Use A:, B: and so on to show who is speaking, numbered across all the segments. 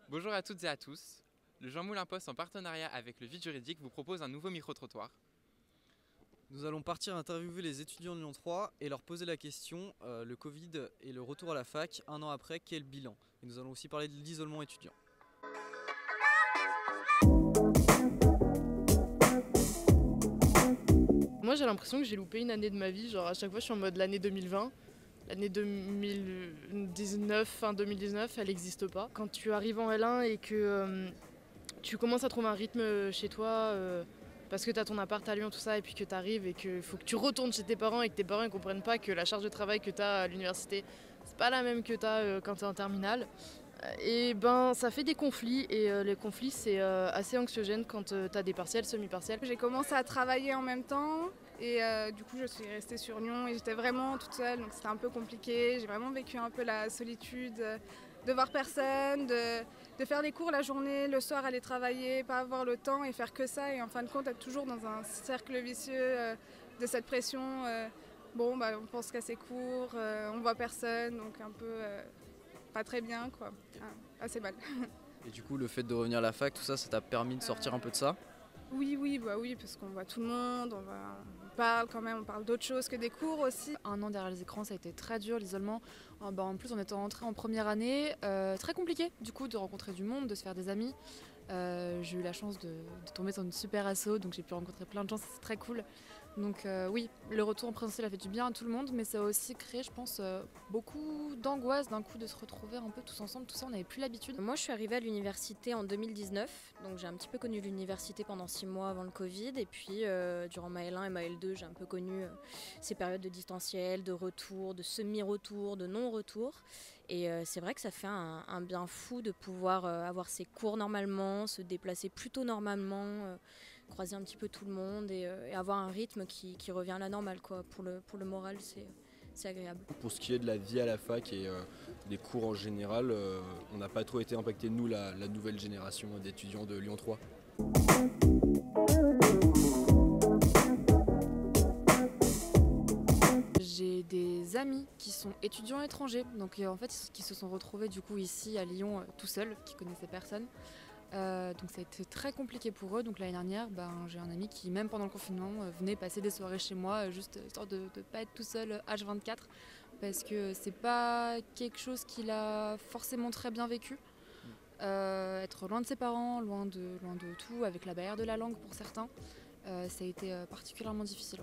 A: Bonjour à toutes et à tous. Le Jean Moulin Post en partenariat avec le Vide Juridique vous propose un nouveau micro-trottoir.
B: Nous allons partir interviewer les étudiants de Lyon 3 et leur poser la question, le Covid et le retour à la fac, un an après, quel bilan? Et nous allons aussi parler de l'isolement étudiant.
C: Moi j'ai l'impression que j'ai loupé une année de ma vie, genre à chaque fois je suis en mode l'année 2020. L'année 2019, fin 2019, elle n'existe pas. Quand tu arrives en L1 et que tu commences à trouver un rythme chez toi, parce que tu as ton appart à Lyon, tout ça, et puis que tu arrives et qu'il faut que tu retournes chez tes parents et que tes parents ne comprennent pas que la charge de travail que tu as à l'université, c'est pas la même que tu as quand tu es en terminale. Et ben ça fait des conflits et les conflits c'est assez anxiogène quand tu as des partiels, semi-partiels.
D: J'ai commencé à travailler en même temps et du coup je suis restée sur Lyon et j'étais vraiment toute seule donc c'était un peu compliqué. J'ai vraiment vécu un peu la solitude, de voir personne, de faire les cours la journée, le soir aller travailler, pas avoir le temps et faire que ça et en fin de compte être toujours dans un cercle vicieux de cette pression. On pense qu'à ses cours, on voit personne donc un peu pas très bien quoi, assez mal.
B: Et du coup, le fait de revenir à la fac, tout ça, ça t'a permis de sortir un peu de ça?
D: Oui, parce qu'on voit tout le monde, on parle quand même, on parle d'autres choses que des cours aussi.
E: Un an derrière les écrans, ça a été très dur, l'isolement. En plus, on était rentré en première année, très compliqué du coup de rencontrer du monde, de se faire des amis. J'ai eu la chance de tomber sur une super asso, donc j'ai pu rencontrer plein de gens, ça c'est très cool. Donc oui, le retour en présentiel a fait du bien à tout le monde, mais ça a aussi créé, je pense, beaucoup d'angoisse d'un coup de se retrouver un peu tous ensemble, tout ça, on n'avait plus l'habitude.
F: Moi, je suis arrivée à l'université en 2019, donc j'ai un petit peu connu l'université pendant 6 mois avant le Covid, et puis durant ma L1 et ma L2, j'ai un peu connu ces périodes de distanciel, de retour, de semi-retour, de non-retour. Et c'est vrai que ça fait un bien fou de pouvoir avoir ses cours normalement, se déplacer plutôt normalement, croiser un petit peu tout le monde et avoir un rythme qui revient à la normale, quoi. Pour le moral, c'est agréable.
G: Pour ce qui est de la vie à la fac et des cours en général, on n'a pas trop été impacté, nous, la nouvelle génération d'étudiants de Lyon 3.
E: J'ai des amis qui sont étudiants étrangers, donc en fait qui se sont retrouvés du coup ici à Lyon tout seuls, qui connaissaient personne. Donc ça a été très compliqué pour eux. Donc l'année dernière, j'ai un ami qui même pendant le confinement venait passer des soirées chez moi, juste histoire de ne pas être tout seul H24, parce que c'est pas quelque chose qu'il a forcément très bien vécu. Être loin de ses parents, loin de tout, avec la barrière de la langue pour certains. Ça a été particulièrement difficile.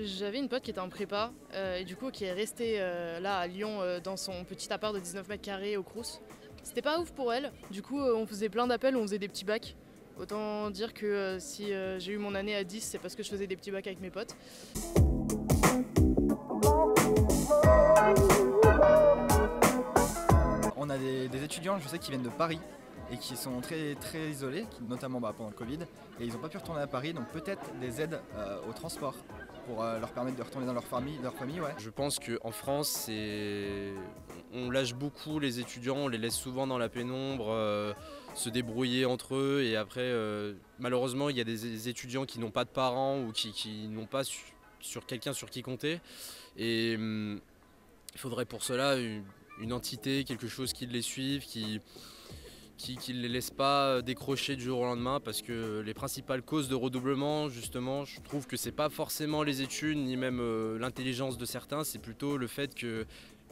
C: J'avais une pote qui était en prépa et du coup qui est restée là à Lyon dans son petit appart de 19 mètres carrés au Crous. C'était pas ouf pour elle, du coup on faisait plein d'appels, on faisait des petits bacs. Autant dire que si j'ai eu mon année à 10, c'est parce que je faisais des petits bacs avec mes potes.
H: On a des étudiants, je sais, qui viennent de Paris et qui sont très, très isolés, notamment pendant le Covid, et ils n'ont pas pu retourner à Paris, donc peut-être des aides au transport pour leur permettre de retourner dans leur famille, ouais.
I: Je pense qu'en France, on lâche beaucoup les étudiants, on les laisse souvent dans la pénombre, se débrouiller entre eux, et après, malheureusement, il y a des étudiants qui n'ont pas de parents ou qui n'ont pas sur quelqu'un sur qui compter, et il faudrait pour cela une entité, quelque chose qui les suive, qui ne les laisse pas décrocher du jour au lendemain, parce que les principales causes de redoublement, justement, je trouve que c'est pas forcément les études ni même l'intelligence de certains, c'est plutôt le fait que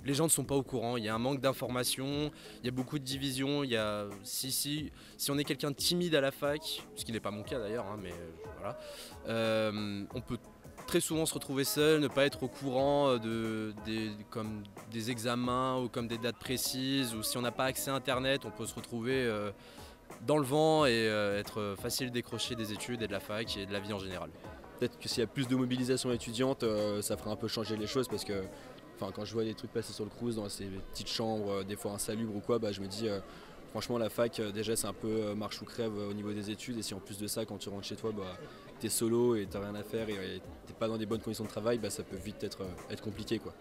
I: les gens ne sont pas au courant, il y a un manque d'information, il y a beaucoup de divisions, si on est quelqu'un de timide à la fac, ce qui n'est pas mon cas d'ailleurs, mais voilà, on peut très souvent se retrouver seul, ne pas être au courant comme des examens ou comme des dates précises, ou si on n'a pas accès à internet, on peut se retrouver dans le vent et être facile décroché des études et de la fac et de la vie en général.
G: Peut-être que s'il y a plus de mobilisation étudiante, ça fera un peu changer les choses, parce que quand je vois des trucs passer sur le Crous dans ces petites chambres, des fois insalubres ou quoi, je me dis franchement la fac déjà c'est un peu marche ou crève au niveau des études, et si en plus de ça quand tu rentres chez toi t'es solo et t'as rien à faire et t'es pas dans des bonnes conditions de travail, ça peut vite être compliqué, quoi.